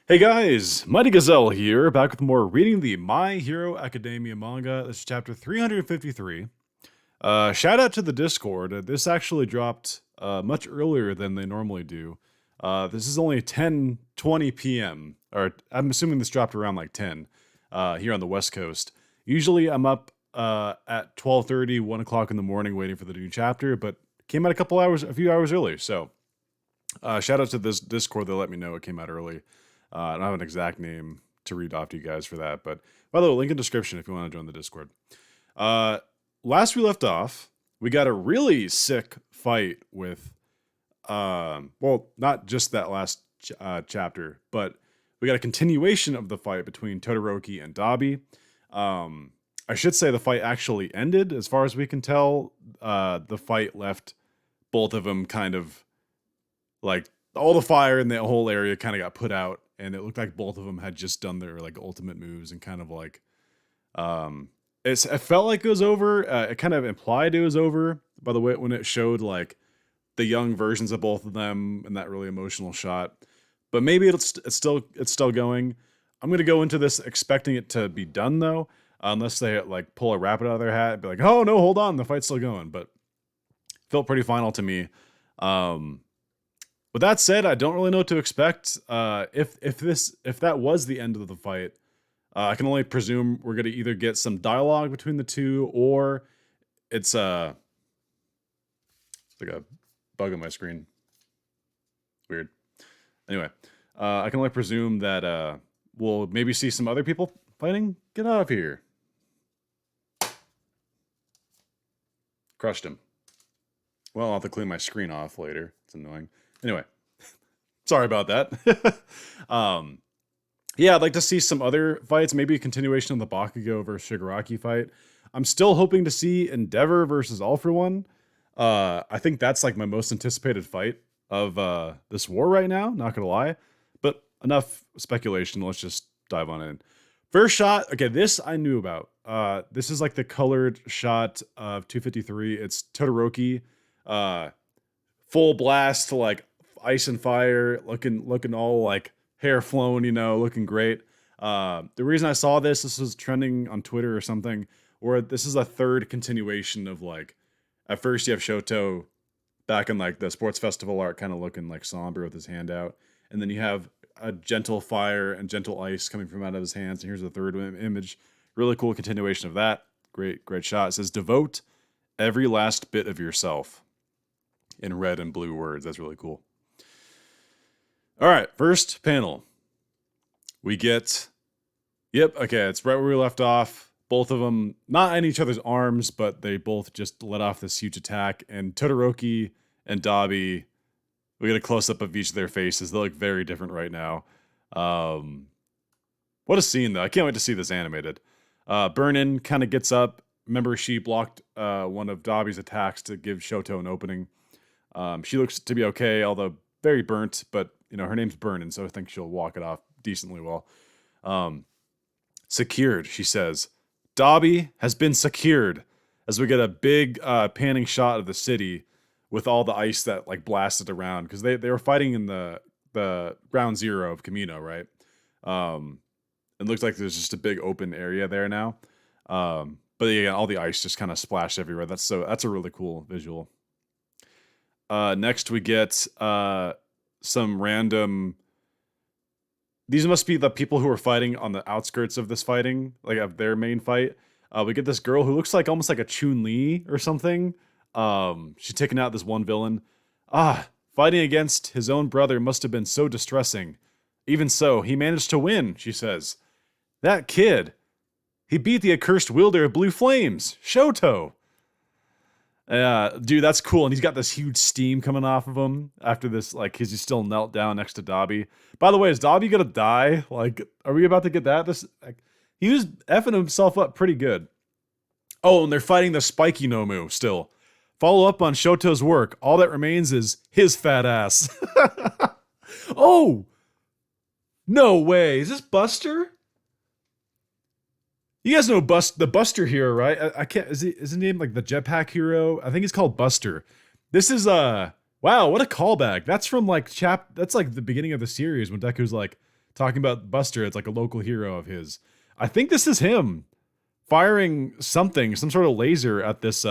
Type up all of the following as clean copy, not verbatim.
Hey guys, Mighty Gazelle here, back with more reading the My Hero Academia manga. This is chapter 353. Shout out to the Discord. This actually dropped much earlier than they normally do. This is only 10:20 p.m. Or I'm assuming this dropped around like 10 here on the West Coast. Usually I'm up at 12:30, 1 o'clock in the morning waiting for the new chapter, but came out a few hours early. So shout out to this Discord that let me know it came out early. I don't have an exact name to read off to you guys for that, but by the way, link in description if you want to join the Discord. Uh, Last we left off, we got a really sick fight with, well, not just that last chapter, but we got a continuation of the fight between Todoroki and Dabi. I should say the fight actually ended, as far as we can tell. The fight left both of them kind of like all the fire in the whole area kind of got put out, and it looked like both of them had just done their like ultimate moves and kind of like it felt like it was over. It kind of implied it was over by the way when it showed like the young versions of both of them in that really emotional shot. But maybe it's still going. I'm gonna go into this expecting it to be done though, unless they like pull a rabbit out of their hat and be like, oh no, hold on, the fight's still going. But felt pretty final to me. With that said, I don't really know what to expect. If that was the end of the fight, I can only presume we're gonna either get some dialogue between the two, or it's like a bug on my screen. Weird. Anyway, I can only presume that we'll maybe see some other people fighting. Get out of here! Crushed him. Well, I'll have to clean my screen off later. It's annoying. Anyway, sorry about that. Yeah, I'd like to see some other fights, maybe a continuation of the Bakugo versus Shigaraki fight. I'm still hoping to see Endeavor versus All For One. I think that's like my most anticipated fight of this war right now, not gonna lie. But enough speculation, let's just dive on in. First shot, okay, this I knew about. This is like the colored shot of 253. It's Todoroki, full blast to like ice and fire, looking all like hair flown, looking great. The reason I saw this was trending on Twitter or something, where this is a third continuation of like, at first you have Shoto back in like the sports festival art, kind of looking like somber with his hand out, and then you have a gentle fire and gentle ice coming from out of his hands. And here's the third image, really cool continuation of that. Great shot. It says devote every last bit of yourself in red and blue words. That's really cool. All right, first panel. We get, yep, okay, it's right where we left off. Both of them, not in each other's arms, but they both just let off this huge attack. And Todoroki and Dabi, we get a close-up of each of their faces. They look very different right now. What a scene, though. I can't wait to see this animated. Burnin kind of gets up. Remember, she blocked one of Dabi's attacks to give Shoto an opening. She looks to be okay, although very burnt, but her name's Burnin, so I think she'll walk it off decently well. Secured, she says. Dabi has been secured, as we get a big panning shot of the city with all the ice that like blasted around, because they were fighting in the ground zero of Kirimina, right? It looks like there's just a big open area there now. But yeah, all the ice just kind of splashed everywhere. That's a really cool visual. Next we get some random. These must be the people who are fighting on the outskirts of this fighting, like of their main fight. We get this girl who looks like almost like a Chun-Li or something. She's taking out this one villain. Fighting against his own brother must have been so distressing. Even so, he managed to win, she says. That kid, he beat the accursed wielder of blue flames, Shoto. Dude, that's cool. And he's got this huge steam coming off of him after this, like, he's still knelt down next to Dabi. By the way, is Dabi gonna die? Like, are we about to get that? He was effing himself up pretty good. Oh, and they're fighting the spiky Nomu still. Follow up on Shoto's work. All that remains is his fat ass. Oh! No way. Is this Buster? You guys know the Buster hero, right? I can't. Is his name like the Jetpack hero? I think he's called Buster. This is wow, what a callback. That's from like that's like the beginning of the series when Deku's like, talking about Buster. It's like a local hero of his. I think this is him firing something, some sort of laser at this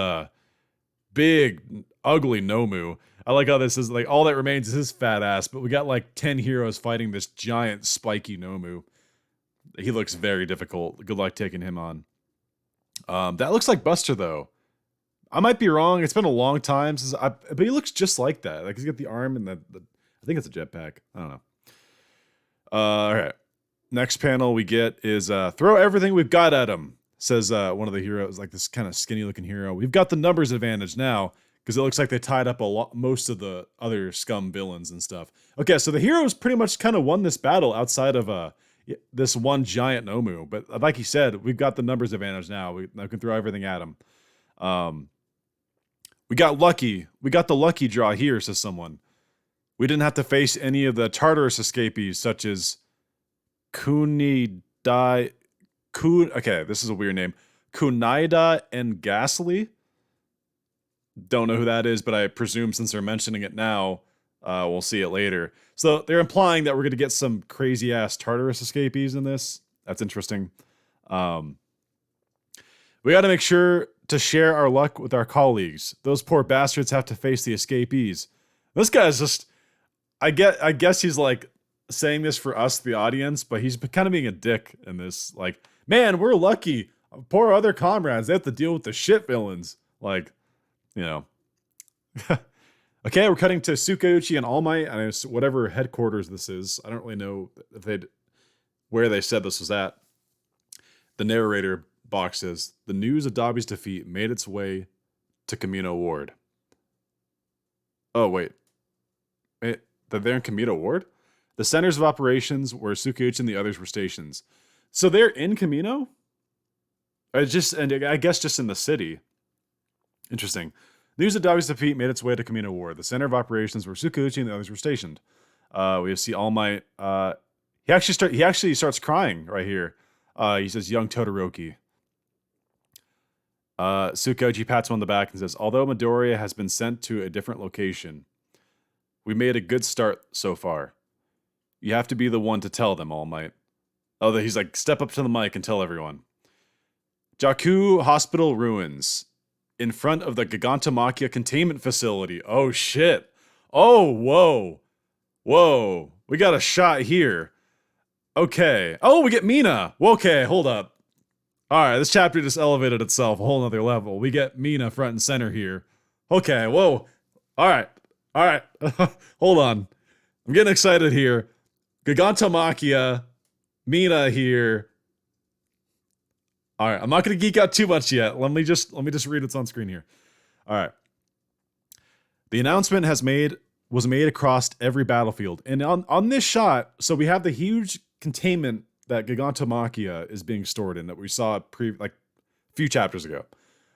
big, ugly Nomu. I like how this is like all that remains is his fat ass, but we got like 10 heroes fighting this giant, spiky Nomu. He looks very difficult. Good luck taking him on. That looks like Buster, though. I might be wrong. It's been a long time since but he looks just like that. Like he's got the arm and I think it's a jetpack. I don't know. All right. Next panel we get is throw everything we've got at him, says one of the heroes, like this kind of skinny looking hero. We've got the numbers advantage now because it looks like they tied up most of the other scum villains and stuff. Okay, so the heroes pretty much kind of won this battle outside of this one giant Nomu. But like he said, we've got the numbers advantage now. We can throw everything at him. We got lucky. We got the lucky draw here, says someone. We didn't have to face any of the Tartarus escapees, such as okay, this is a weird name. Kunaida and Ghastly. Don't know who that is, but I presume since they're mentioning it now, we'll see it later. So they're implying that we're going to get some crazy-ass Tartarus escapees in this. That's interesting. We got to make sure to share our luck with our colleagues. Those poor bastards have to face the escapees. This guy's just... I guess he's like saying this for us, the audience, but he's kind of being a dick in this. Like, man, we're lucky. Poor other comrades, they have to deal with the shit villains. Like, you know. Okay, we're cutting to Sukauchi and All Might, and whatever headquarters this is. I don't really know if where they said this was at. The narrator box says, the news of Dabi's defeat made its way to Kamino Ward. Oh, wait. They're in Kamino Ward? The centers of operations where Sukauchi and the others were stationed. So they're in Kamino? And I guess just in the city. Interesting. News of Dabi's defeat made its way to Kamino Ward, the center of operations where Sukauchi and the others were stationed. We see All Might. He actually starts crying right here. He says, young Todoroki. Sukauchi pats him on the back and says, although Midoriya has been sent to a different location, we made a good start so far. You have to be the one to tell them, All Might. Oh, he's like, step up to the mic and tell everyone. Jakku Hospital ruins. In front of the Gigantomachia containment facility. Oh, shit. Oh, whoa. Whoa. We got a shot here. Okay. Oh, we get Mina. Okay, hold up. Alright, this chapter just elevated itself a whole nother level. We get Mina front and center here. Okay, whoa. Alright. Alright. Hold on. I'm getting excited here. Gigantomachia. Mina here. Alright, I'm not gonna geek out too much yet. Let me just read what's on screen here. Alright. The announcement was made across every battlefield. And on this shot, so we have the huge containment that Gigantomachia is being stored in that we saw a few chapters ago.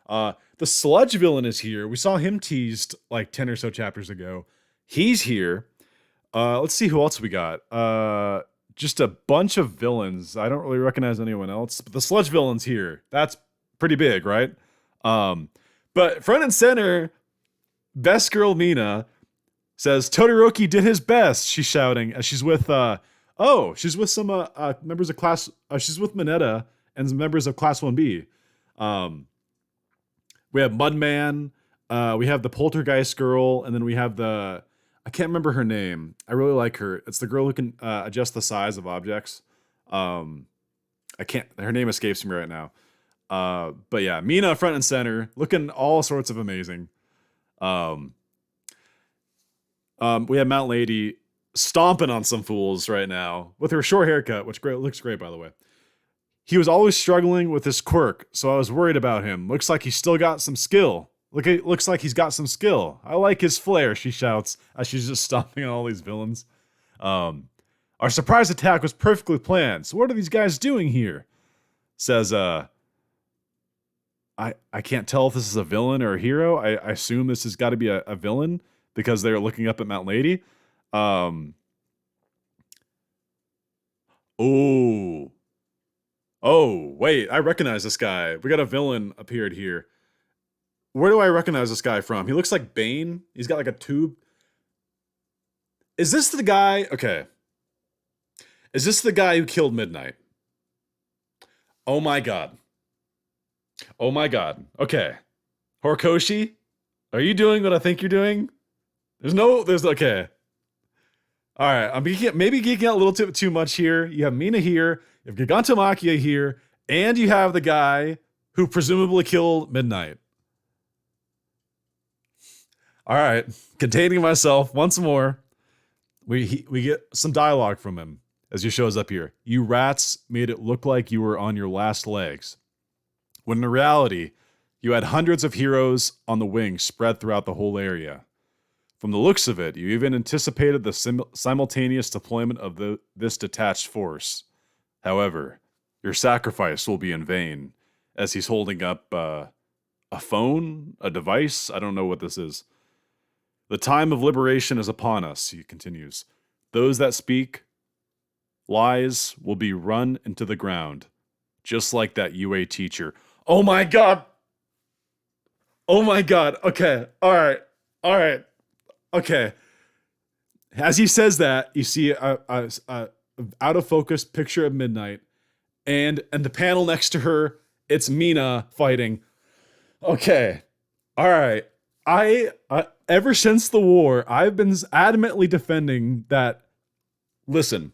The sludge villain is here. We saw him teased like 10 or so chapters ago. He's here. Let's see who else we got. Just a bunch of villains. I don't really recognize anyone else, but the sludge villain's here. That's pretty big, right? But front and center, best girl Mina says Todoroki did his best. She's shouting as she's with she's with some members of class. She's with Mineta and some members of Class 1B. We have Mudman. We have the Poltergeist girl, and then we have I can't remember her name. I really like her. It's the girl who can adjust the size of objects. Her name escapes me right now. But yeah, Mina front and center, looking all sorts of amazing. We have Mount Lady stomping on some fools right now with her short haircut, which looks great, by the way. He was always struggling with his quirk, so I was worried about him. Looks like he's still got some skill. Looks like he's got some skill. I like his flair, she shouts as she's just stomping on all these villains. Our surprise attack was perfectly planned, so what are these guys doing here? Says, I can't tell if this is a villain or a hero. I assume this has got to be a villain because they're looking up at Mount Lady. Oh, wait, I recognize this guy. We got a villain appeared here. Where do I recognize this guy from? He looks like Bane. He's got like a tube. Is this the guy? Okay. Is this the guy who killed Midnight? Oh my god. Oh my god. Okay. Horikoshi, are you doing what I think you're doing? There's okay. All right, maybe geeking out a little too much here. You have Mina here, you have Gigantomachia here, and you have the guy who presumably killed Midnight. All right, containing myself once more. We get some dialogue from him as he shows up here. You rats made it look like you were on your last legs, when in reality, you had hundreds of heroes on the wing spread throughout the whole area. From the looks of it, you even anticipated the simultaneous deployment of this detached force. However, your sacrifice will be in vain, as he's holding up a phone, a device. I don't know what this is. The time of liberation is upon us, he continues. Those that speak lies will be run into the ground, just like that UA teacher. Oh my god! Oh my god. Okay. All right. Okay. As he says that, you see a out of focus picture of Midnight, and the panel next to her, it's Mina fighting. Okay. All right. I ever since the war, I've been adamantly defending that. Listen,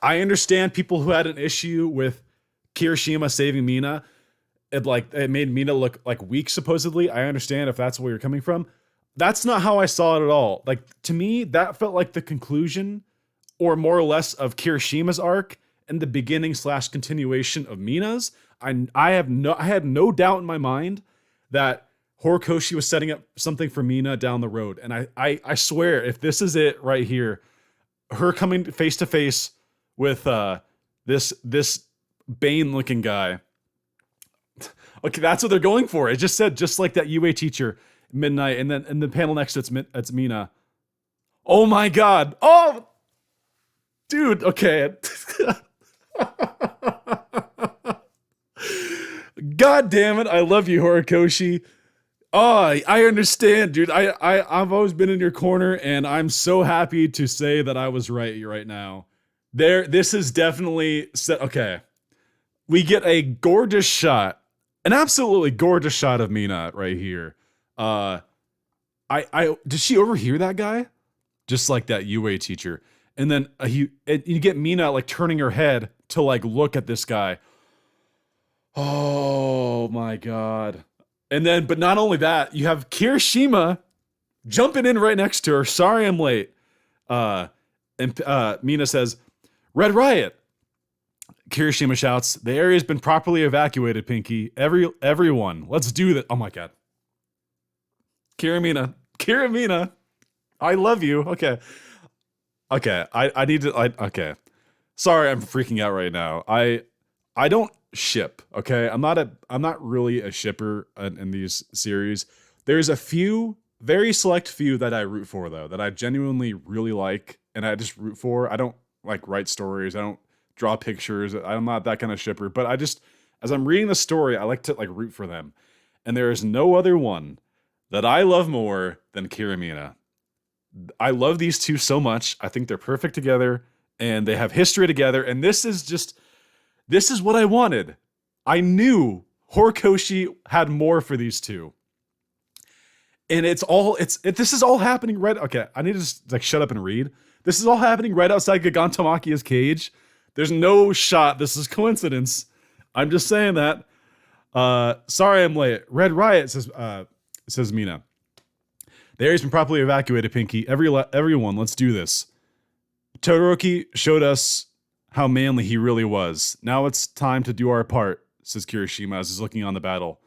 I understand people who had an issue with Kirimina saving Mina. It made Mina look like weak, supposedly. I understand if that's where you're coming from. That's not how I saw it at all. Like, to me, that felt like the conclusion, or more or less, of Kirishima's arc and the beginning / continuation of Mina's. I had no doubt in my mind that Horikoshi was setting up something for Mina down the road. And I swear, if this is it right here, her coming face to face with this Bane-looking guy. Okay, that's what they're going for. It just said, just like that UA teacher, Midnight, and then in the panel next to it's Mina. Oh my god. Oh, dude. Okay. God damn it. I love you, Horikoshi. Oh, I understand, dude. I've always been in your corner, and I'm so happy to say that I was right now. This is definitely set. Okay. We get a gorgeous shot. An absolutely gorgeous shot of Mina right here. Did she overhear that guy? Just like that UA teacher. And then you get Mina like turning her head to like look at this guy. Oh my god. And then, but not only that, you have Kirishima jumping in right next to her. Sorry I'm late. And Mina says, Red Riot. Kirishima shouts, the area's been properly evacuated, Pinky. Everyone, let's do that. Oh my god. Kirimina, I love you. Okay. I need to. Okay. Sorry, I'm freaking out right now. I don't ship. Okay, I'm not really a shipper in these series. There's a few, very select few that I root for though, that I genuinely really like, and I just root for. I don't like write stories. I don't draw pictures. I'm not that kind of shipper. But I just, as I'm reading the story, I like to like root for them. And there is no other one that I love more than Kirimina. I love these two so much. I think they're perfect together, and they have history together. And this is what I wanted. I knew Horikoshi had more for these two. And this is all happening right. Okay, I need to just like shut up and read. This is all happening right outside Gigantomachia's cage. There's no shot. This is coincidence. I'm just saying that. Sorry I'm late. Red Riot says Mina. The area's been properly evacuated, Pinky. Everyone, let's do this. Todoroki showed us how manly he really was. Now it's time to do our part, says Kirishima as he's looking on the battle.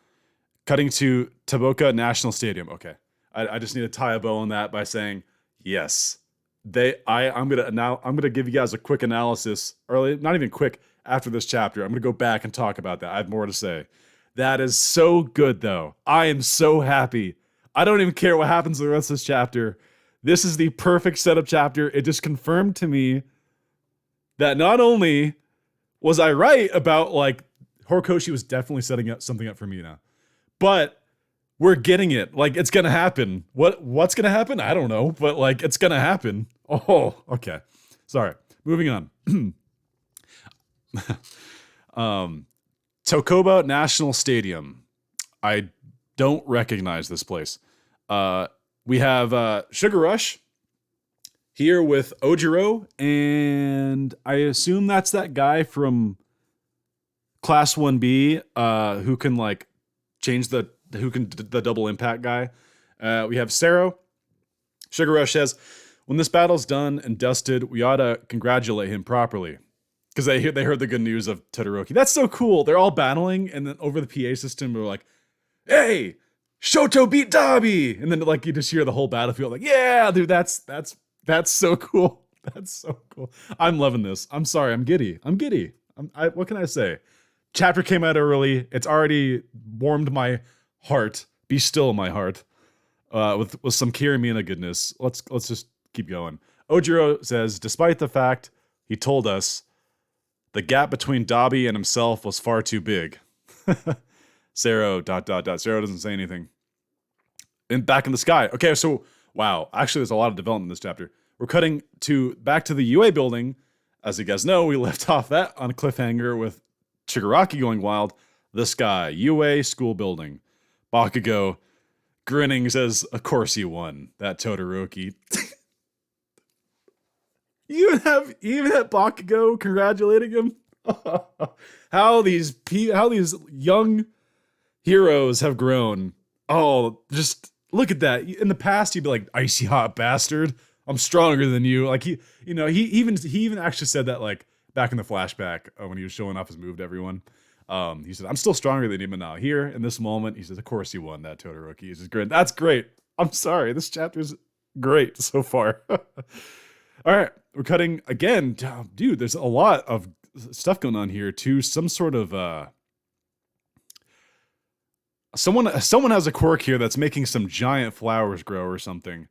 Cutting to Taboka National Stadium. Okay. I just need to tie a bow on that by saying, yes. I'm gonna give you guys a quick analysis, or not even quick, after this chapter. I'm gonna go back and talk about that. I have more to say. That is so good though. I am so happy. I don't even care what happens in the rest of this chapter. This is the perfect setup chapter. It just confirmed to me that not only was I right about like Horikoshi was definitely setting up something up for Mina, but we're getting it. Like, it's gonna happen. What's gonna happen? I don't know, but like it's gonna happen. Oh, okay. Sorry. Moving on. um, Tokoba National Stadium. I don't recognize this place. Uh, we have Sugar Rush here with Ojiro, and I assume that's that guy from Class 1B who can like change the double impact guy. We have Sero. Sugar Rush says, when this battle's done and dusted, we ought to congratulate him properly. Because they heard the good news of Todoroki. That's so cool. They're all battling, and then over the PA system, we're like, hey, Shoto beat Dabi! And then like you just hear the whole battlefield like, yeah, dude, that's so cool. That's so cool. I'm loving this. I'm sorry, I'm giddy. What can I say? Chapter came out early. It's already warmed my heart. Be still, my heart. With some Kirimina goodness. Let's just keep going. Ojiro says, despite the fact he told us the gap between Dabi and himself was far too big. Sero, ... Sero doesn't say anything. And back in the sky. Okay, so, wow. Actually, there's a lot of development in this chapter. We're cutting back to the UA building. As you guys know, we left off that on a cliffhanger with Shigaraki going wild. This guy, UA school building. Bakugo grinning says, of course you won. That Todoroki. You even have Bakugo congratulating him. How these young heroes have grown. Oh, just look at that. In the past, he'd be like, icy hot bastard. I'm stronger than you. Like he even actually said that like back in the flashback when he was showing off his move to everyone. He said, I'm still stronger than you, but now here in this moment, he says, of course you won that Todoroki. He's just great. That's great. I'm sorry. This chapter's great so far. All right. We're cutting again. Dude, there's a lot of stuff going on here to some sort of someone has a quirk here that's making some giant flowers grow or something.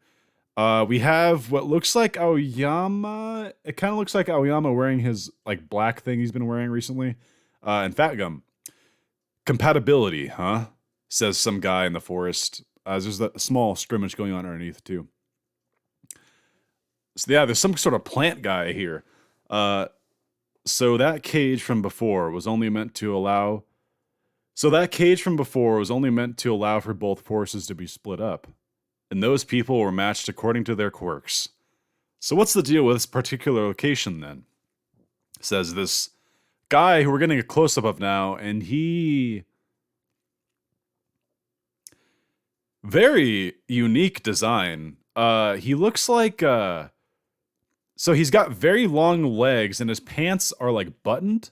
We have what looks like Aoyama. It kind of looks like Aoyama wearing his like black thing he's been wearing recently. And Fat Gum. Compatibility, huh? Says some guy in the forest. There's a small scrimmage going on underneath too. So yeah, there's some sort of plant guy here. So that cage from before was only meant to allow for both forces to be split up. And those people were matched according to their quirks. So what's the deal with this particular location then? Says this guy who we're getting a close-up of now, and he... very unique design. He looks like... So he's got very long legs, and his pants are like buttoned.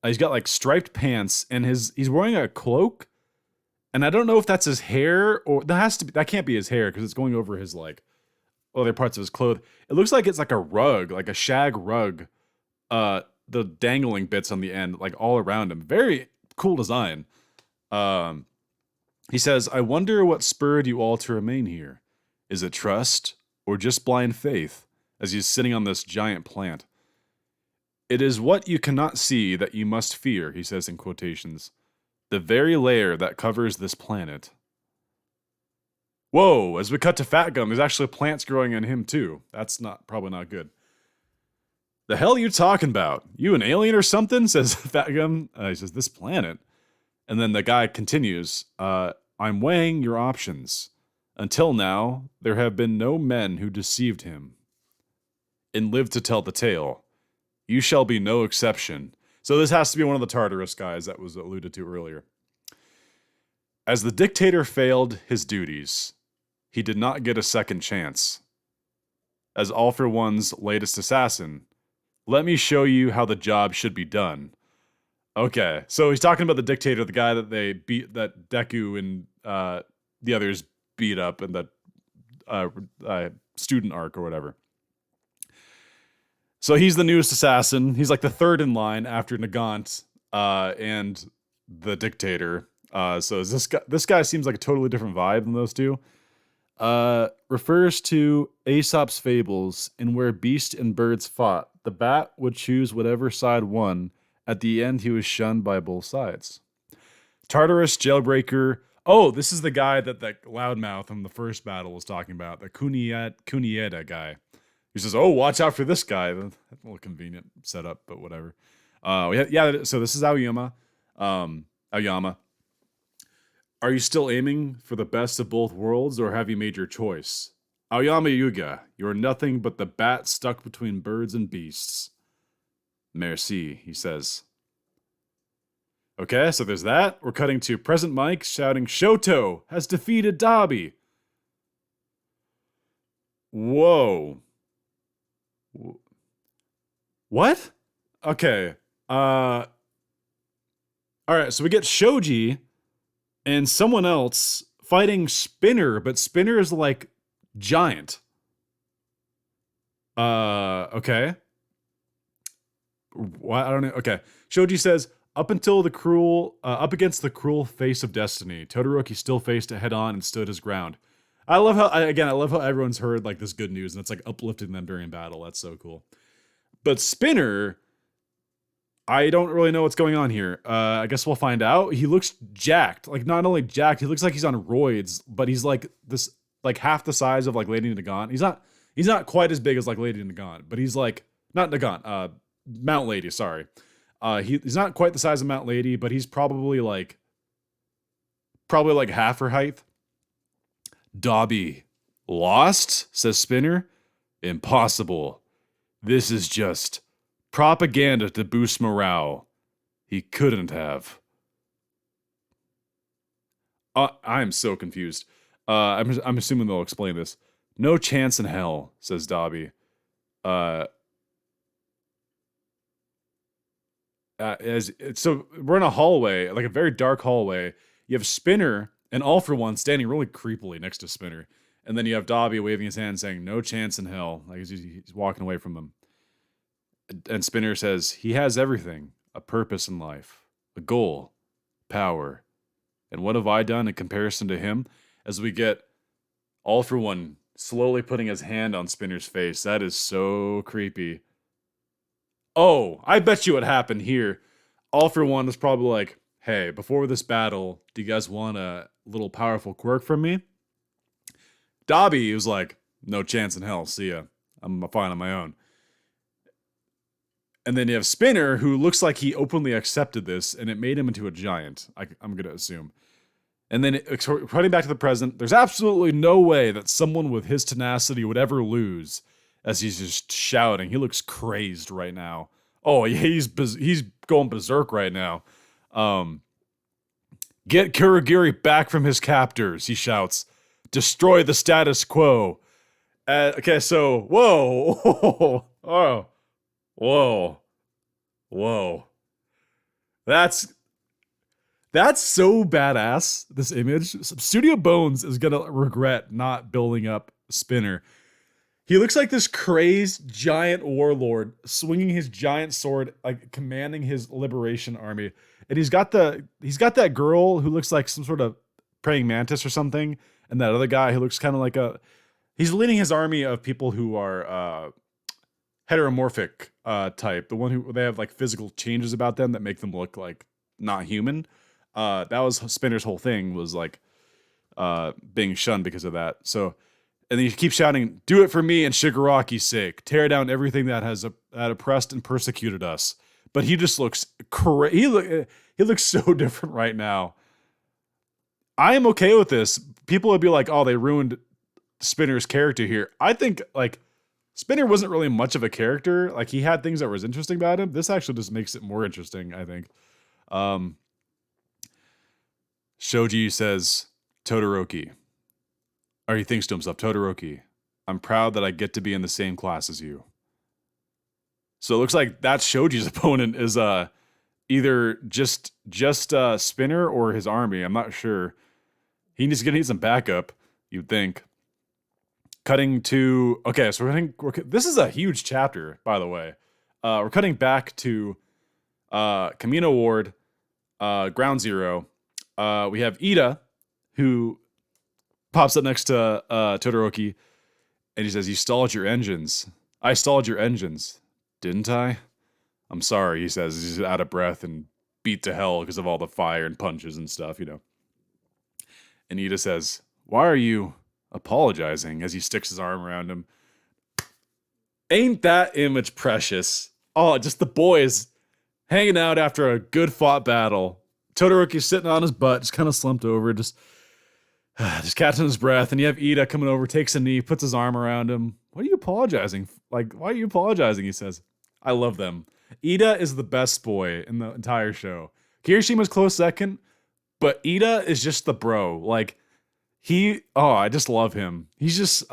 He's got like striped pants, and he's wearing a cloak. And I don't know if that's his hair or that can't be his hair because it's going over his like other parts of his clothes. It looks like it's like a rug, like a shag rug. The dangling bits on the end, like all around him. Very cool design. He says, I wonder what spurred you all to remain here. Is it trust or just blind faith? As he's sitting on this giant plant. It is what you cannot see that you must fear, he says in quotations. The very layer that covers this planet. Whoa, as we cut to Fat Gum, there's actually plants growing in him too. That's probably not good. The hell are you talking about? You an alien or something? Says Fat Gum. He says, this planet. And then the guy continues, I'm weighing your options. Until now, there have been no men who deceived him. And live to tell the tale. You shall be no exception. So this has to be one of the Tartarus guys that was alluded to earlier. As the dictator failed his duties, he did not get a second chance. As All for One's latest assassin, let me show you how the job should be done. Okay, so he's talking about the dictator, the guy that they beat, that Deku and the others beat up in the student arc or whatever. So he's the newest assassin. He's like the third in line after Nagant and the dictator. So is this guy seems like a totally different vibe than those two. Refers to Aesop's fables in where beast and birds fought. The bat would choose whatever side won. At the end, he was shunned by both sides. Tartarus Jailbreaker. Oh, this is the guy that loudmouth in the first battle was talking about. The Kunieda guy. He says, "Oh, watch out for this guy." That's a little convenient setup, but whatever. Yeah. So this is Aoyama. Aoyama. Are you still aiming for the best of both worlds, or have you made your choice? Aoyama Yuga, you are nothing but the bat stuck between birds and beasts. Merci, he says. Okay, so there's that. We're cutting to present Mike shouting, Shoto has defeated Dabi. Whoa. What? Okay. All right, so we get Shoji and someone else fighting Spinner, but Spinner is like giant. Okay. What? I don't know. Okay. Shoji says, up against the cruel face of destiny, Todoroki still faced it head on and stood his ground. I love how everyone's heard like this good news and it's like uplifting them during battle. That's so cool. But Spinner, I don't really know what's going on here. I guess we'll find out. He looks jacked. Like not only jacked, he looks like he's on roids, but he's like this, like half the size of like Lady Nagant. He's not quite as big as like Lady Nagant, but he's like not Nagant, Mount Lady. Sorry, he's not quite the size of Mount Lady, but he's probably like half her height. Dabi lost, says Spinner. Impossible. This is just propaganda to boost morale. He couldn't have. I'm so confused. I'm assuming they'll explain this. No chance in hell, says Dabi. So we're in a hallway, like a very dark hallway. You have Spinner and All For One standing really creepily next to Spinner. And then you have Dabi waving his hand saying, no chance in hell. Like he's walking away from them. And Spinner says, he has everything. A purpose in life. A goal. Power. And what have I done in comparison to him? As we get All For One slowly putting his hand on Spinner's face. That is so creepy. Oh, I bet you what happened here. All For One was probably like, hey, before this battle, do you guys want a little powerful quirk from me? Dabi was like, no chance in hell, see ya. I'm fine on my own. And then you have Spinner, who looks like he openly accepted this, and it made him into a giant, I'm going to assume. And then, cutting back to the present, there's absolutely no way that someone with his tenacity would ever lose, as he's just shouting. He looks crazed right now. Oh, yeah, he's going berserk right now. Get Kurogiri back from his captors, he shouts. Destroy the status quo. Okay, so, whoa. Oh, whoa. That's so badass, this image. Studio Bones is gonna regret not building up Spinner. He looks like this crazed giant warlord swinging his giant sword, like commanding his liberation army. And he's got that girl who looks like some sort of praying mantis or something, and that other guy who looks kind of like he's leading his army of people who are heteromorphic type. The one who they have like physical changes about them that make them look like not human. That was Spinner's whole thing, was like being shunned because of that. So, and then he keeps shouting, "Do it for me and Shigaraki's sake. Tear down everything that has oppressed and persecuted us." But he just looks he looks so different right now. I am okay with this. People would be like, "Oh, they ruined Spinner's character here." I think like Spinner wasn't really much of a character. Like he had things that was interesting about him. This actually just makes it more interesting, I think. Shoji says, Todoroki. Or he thinks to himself, Todoroki, I'm proud that I get to be in the same class as you. So it looks like that's Shoji's opponent is either just Spinner or his army. I'm not sure. He needs to need some backup, you'd think. Cutting to... Okay, so this is a huge chapter, by the way. We're cutting back to Kirimina Ward, Ground Zero. We have Ida, who pops up next to Todoroki, and he says, you stalled your engines. I stalled your engines, didn't I? I'm sorry, he says. He's out of breath and beat to hell because of all the fire and punches and stuff, you know. And Ida says, why are you apologizing, as he sticks his arm around him? Ain't that image precious? Oh, just the boys hanging out after a good fought battle. Todoroki's sitting on his butt, just kind of slumped over, just catching his breath. And you have Ida coming over, takes a knee, puts his arm around him. What are you apologizing? Like, why are you apologizing? He says. I love them. Ida is the best boy in the entire show. Kirishima's close second, but Ida is just the bro. Like, I just love him. He's just,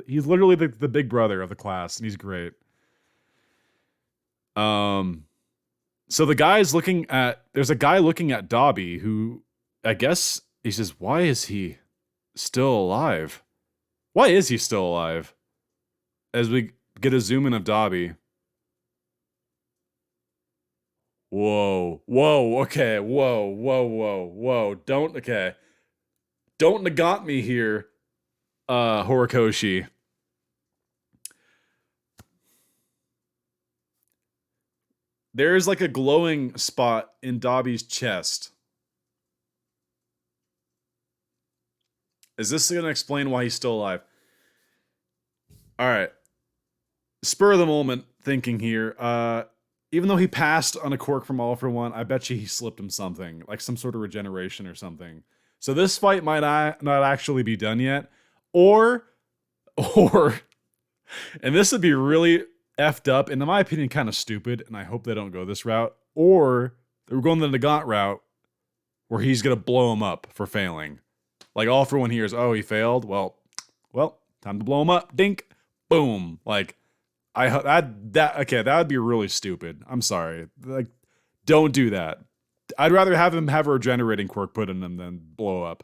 he's literally the big brother of the class, and he's great. So there's a guy looking at Dobby who, I guess, he says, why is he still alive? Why is he still alive? As we get a zoom in of Dobby. Whoa, okay, whoa. Don't negate me here, Horikoshi. There's like a glowing spot in Dobby's chest. Is this going to explain why he's still alive? All right. Spur of the moment thinking here. Even though he passed on a quirk from All for One, I bet you he slipped him something, like some sort of regeneration or something. So this fight might not actually be done yet. Or, and this would be really effed up, and in my opinion, kind of stupid, and I hope they don't go this route. Or they're going the Nagant route, where he's going to blow him up for failing. Like, All for One hears, oh, he failed? Well, time to blow him up. Dink. Boom. Like, that would be really stupid. I'm sorry. Like, don't do that. I'd rather have him have a regenerating quirk put in him than blow up.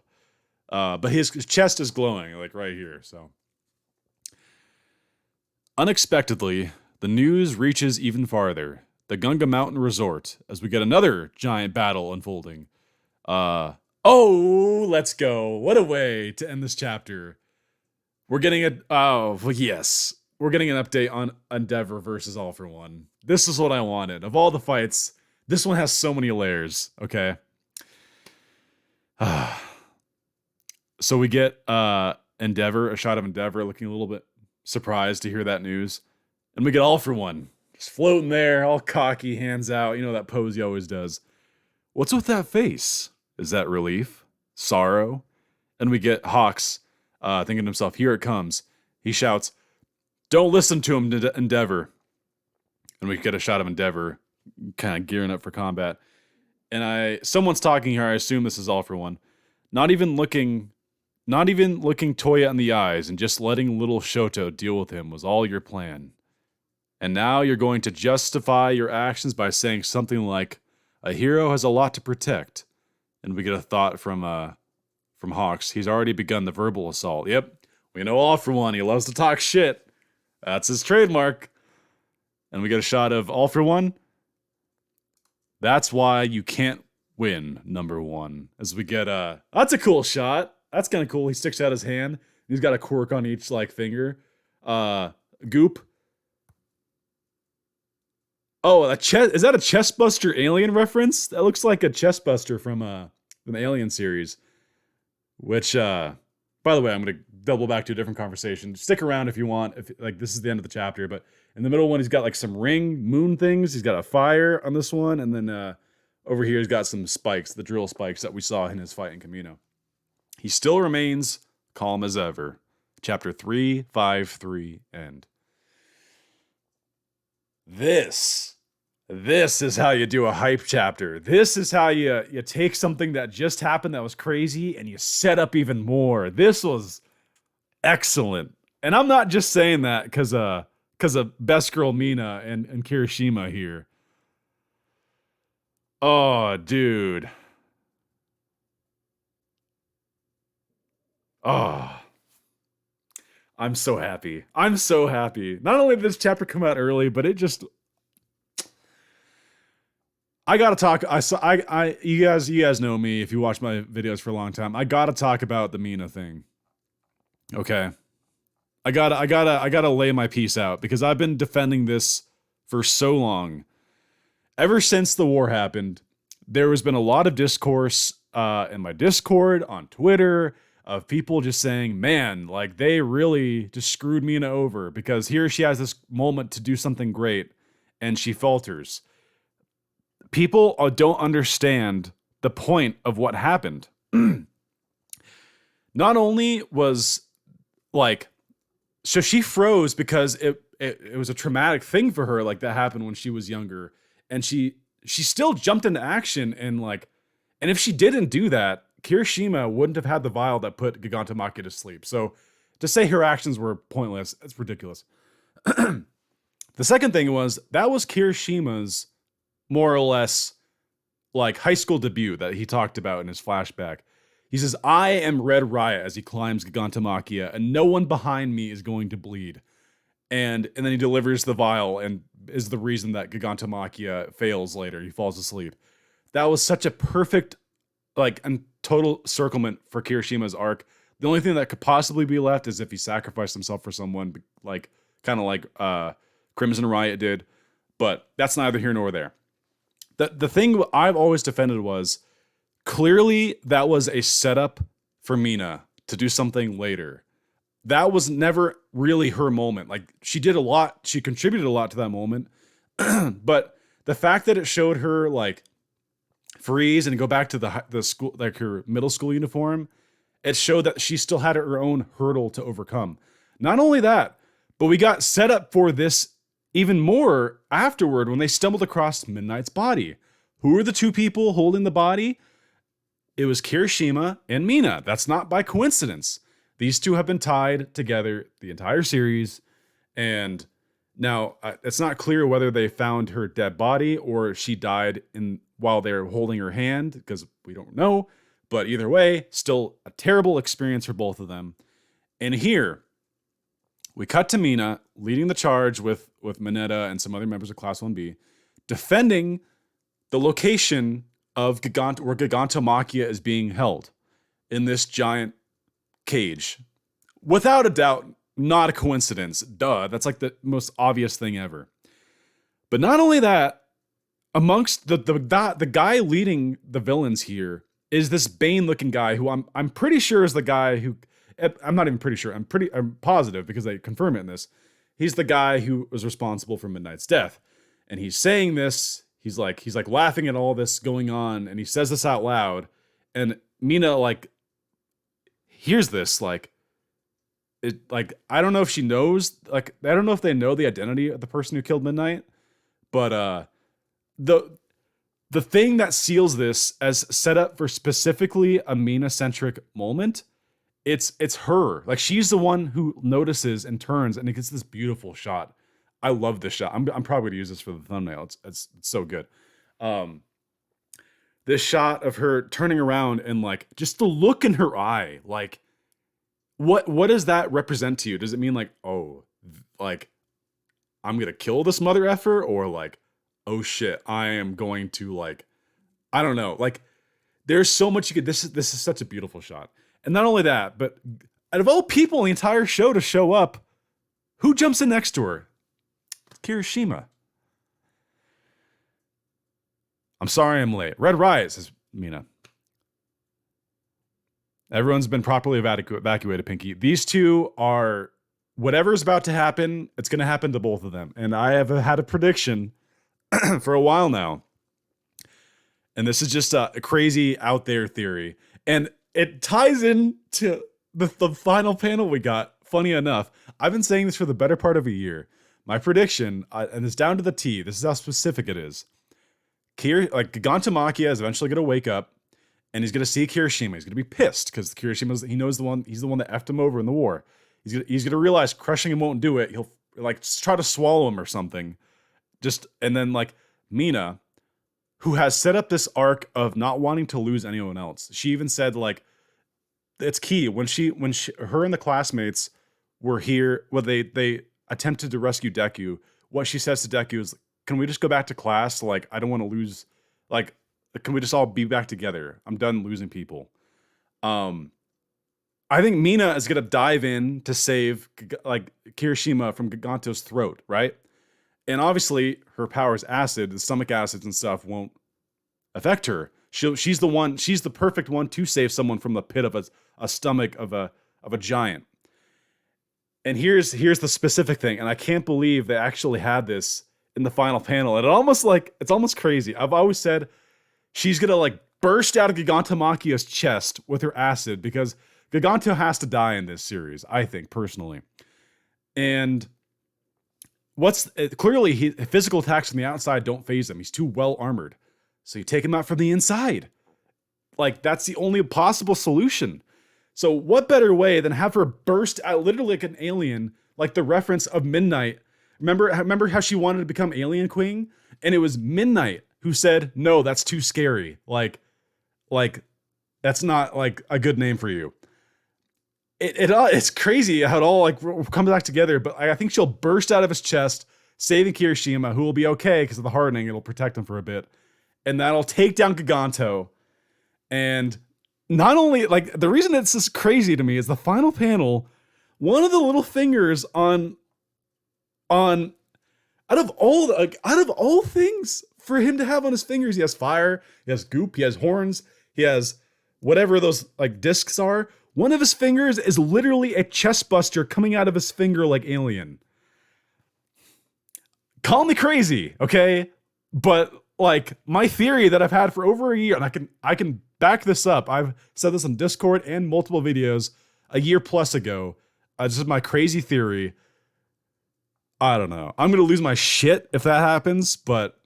But his chest is glowing, like right here, so. Unexpectedly, the news reaches even farther. The Gunga Mountain Resort, as we get another giant battle unfolding. Let's go. What a way to end this chapter. We're getting We're getting an update on Endeavor versus All for One. This is what I wanted. Of all the fights, this one has so many layers, okay? So we get Endeavor, a shot of Endeavor looking a little bit surprised to hear that news. And we get All for One, just floating there, all cocky, hands out. You know that pose he always does. What's with that face? Is that relief? Sorrow? And we get Hawks thinking to himself, here it comes. He shouts, don't listen to him, Endeavor. And we get a shot of Endeavor kind of gearing up for combat. And someone's talking here. I assume this is All for One. Not even looking Toya in the eyes and just letting little Shoto deal with him was all your plan. And now you're going to justify your actions by saying something like, a hero has a lot to protect. And we get a thought from Hawks. He's already begun the verbal assault. Yep, we know All for One. He loves to talk shit. That's his trademark. And we get a shot of All for One. That's why you can't win, number one. As we get that's a cool shot. That's kind of cool. He sticks out his hand. He's got a quirk on each finger. Goop. Oh, is that a Chestbuster Alien reference? That looks like a Chestbuster from the Alien series. Which by the way, I'm gonna double back to a different conversation. Stick around if you want. If this is the end of the chapter, but in the middle one, he's got some ring moon things. He's got a fire on this one, and then over here he's got some spikes, the drill spikes that we saw in his fight in Camino. He still remains calm as ever. Chapter 353 end. This is how you do a hype chapter. This is how you take something that just happened that was crazy and you set up even more. This was excellent. And I'm not just saying that because of Best Girl Mina and Kirishima here. Oh, dude. Oh. I'm so happy. Not only did this chapter come out early, but it just... I gotta talk. You guys know me if you watch my videos for a long time. I gotta talk about the Mina thing. Okay, I gotta lay my piece out because I've been defending this for so long. Ever since the war happened, there has been a lot of discourse in my Discord, on Twitter, of people just saying, man, like they really just screwed Mina over because here she has this moment to do something great and she falters. People don't understand the point of what happened. Not only was like, so she froze because it was a traumatic thing for her, like that happened when she was younger, and she still jumped into action and like, and if she didn't do that, Kirishima wouldn't have had the vial that put Gigantomachia to sleep. So to say her actions were pointless, it's ridiculous. The second thing was that was Kirishima's more or less like high school debut that he talked about in his flashback. He says, I am Red Riot as he climbs Gigantomachia, and no one behind me is going to bleed. And then he delivers the vial and is the reason that Gigantomachia fails later. He falls asleep. That was such a perfect, like, and total circlement for Kirishima's arc. The only thing that could possibly be left is if he sacrificed himself for someone, like, kind of like Crimson Riot did. But that's neither here nor there. The thing I've always defended was, clearly, that was a setup for Mina to do something later. That was never really her moment. Like, she did a lot. She contributed a lot to that moment. But the fact that it showed her, like, freeze and go back to the school, like her middle school uniform, it showed that she still had her own hurdle to overcome. Not only that, but we got set up for this even more afterward when they stumbled across Midnight's body. Who were the two people holding the body? It was Kirishima and Mina. That's not by coincidence. These two have been tied together the entire series. And now it's not clear whether they found her dead body or she died while they're holding her hand, because we don't know. But either way, still a terrible experience for both of them. And here, we cut to Mina leading the charge with Mineta and some other members of Class 1B, defending the location of where Gigantomachia is being held in this giant cage. Without a doubt, not a coincidence. Duh, that's like the most obvious thing ever. But not only that, amongst the guy leading the villains here is this Bane-looking guy who I'm pretty sure is the guy who, I'm not even pretty sure, I'm positive because they confirm it in this. He's the guy who was responsible for Midnight's death. And he's saying this, he's like laughing at all this going on, and he says this out loud, and Mina like hears this, like I don't know if she knows, like I don't know if they know the identity of the person who killed Midnight, but the thing that seals this as set up for specifically a Mina-centric moment, it's her. Like, she's the one who notices and turns, and it gets this beautiful shot. I love this shot. I'm probably gonna use this for the thumbnail. It's so good. This shot of her turning around and like just the look in her eye, like what does that represent to you? Does it mean like, oh, like I'm gonna kill this mother effer, or like, oh shit, I am going to, like, I don't know. Like, there's so much you could. This is such a beautiful shot. And not only that, but out of all people in the entire show to show up, who jumps in next to her? Kirishima. I'm sorry I'm late. Red Riot, says Mina. Everyone's been properly evacuated, Pinky. These two are, whatever's about to happen, it's going to happen to both of them. And I have had a prediction for a while now. And this is just a crazy out there theory. And it ties in to the final panel we got. Funny enough, I've been saying this for the better part of a year. My prediction, and it's down to the T, this is how specific it is. Gigantomachia is eventually going to wake up, and he's going to see Kirishima. He's going to be pissed because Kirishima, he knows he's the one that effed him over in the war. He's going to realize crushing him won't do it. He'll like try to swallow him or something. And then like Mina, who has set up this arc of not wanting to lose anyone else. She even said like, it's key when her and the classmates were here, well, they attempted to rescue Deku. What she says to Deku is, can we just go back to class? Like, I don't want to lose, like, can we just all be back together? I'm done losing people. I think Mina is going to dive in to save like Kirishima from Giganto's throat, right? And obviously her power is acid, the stomach acids and stuff won't affect her. She's the perfect one to save someone from the pit of a stomach of a giant. And here's the specific thing, and I can't believe they actually had this in the final panel. And it's almost crazy. I've always said she's gonna like burst out of Gigantomachia's chest with her acid because Giganto has to die in this series, I think personally. And clearly physical attacks from the outside don't phase him. He's too well armored, so you take him out from the inside. Like that's the only possible solution. So what better way than have her burst out literally like an alien, like the reference of Midnight. Remember how she wanted to become Alien Queen? And it was Midnight who said, no, that's too scary. Like that's not like a good name for you. It's crazy how it all like comes back together, but I think she'll burst out of his chest, saving Kirishima, who will be okay because of the hardening. It'll protect him for a bit. And that'll take down Giganto. And not only, like, the reason it's just crazy to me is the final panel, one of the little fingers out of all things for him to have on his fingers, he has fire, he has goop, he has horns, he has whatever those like discs are. One of his fingers is literally a chest buster coming out of his finger like Alien. Call me crazy, okay? But like my theory that I've had for over a year, and I can back this up. I've said this on Discord and multiple videos a year plus ago. This is my crazy theory. I don't know. I'm going to lose my shit if that happens, but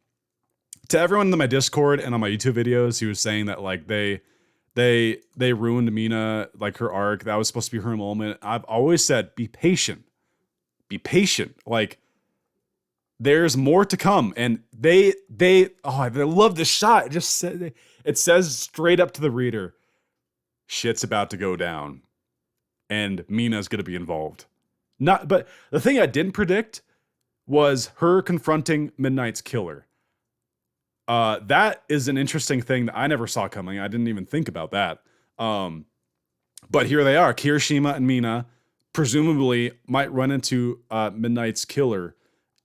to everyone in my Discord and on my YouTube videos, he was saying that like they ruined Mina, like her arc. That was supposed to be her moment. I've always said, be patient. Be patient. Like, there's more to come. And they love this shot. It says straight up to the reader, shit's about to go down. And Mina's going to be involved. But the thing I didn't predict was her confronting Midnight's killer. That is an interesting thing that I never saw coming. I didn't even think about that. But here they are. Kirishima and Mina presumably might run into Midnight's killer.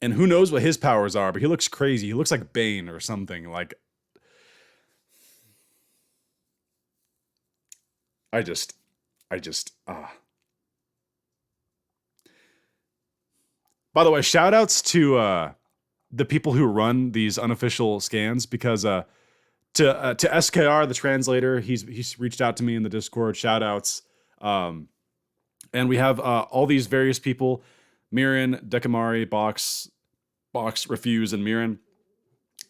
And who knows what his powers are, but he looks crazy. He looks like Bane or something. Like, I just, By the way, shout outs to the people who run these unofficial scans, because to SKR, the translator, he's reached out to me in the Discord. Shout outs. And we have all these various people, Mirin, Dekamari, Box, Refuse, and Mirin.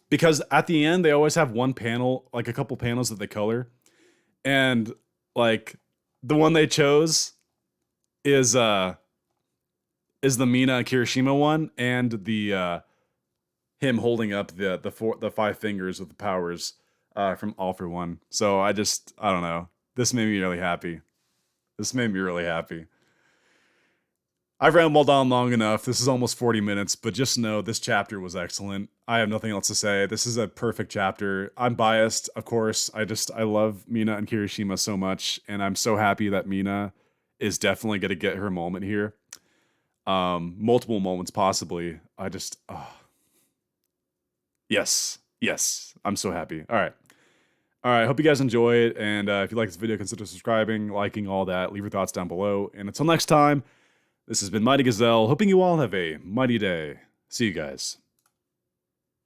Because at the end, they always have one panel, like a couple panels that they color. And like the one they chose is the Mina and Kirishima one, and the him holding up the five fingers with the powers from All for One. So I don't know. This made me really happy. I've rambled on long enough. This is almost 40 minutes, but just know this chapter was excellent. I have nothing else to say. This is a perfect chapter. I'm biased, of course. I love Mina and Kirishima so much, and I'm so happy that Mina is definitely going to get her moment here. Multiple moments, possibly. Yes. I'm so happy. All right. Hope you guys enjoy it. And if you like this video, consider subscribing, liking, all that. Leave your thoughts down below. And until next time, this has been Mighty Gazelle, hoping you all have a mighty day. See you guys.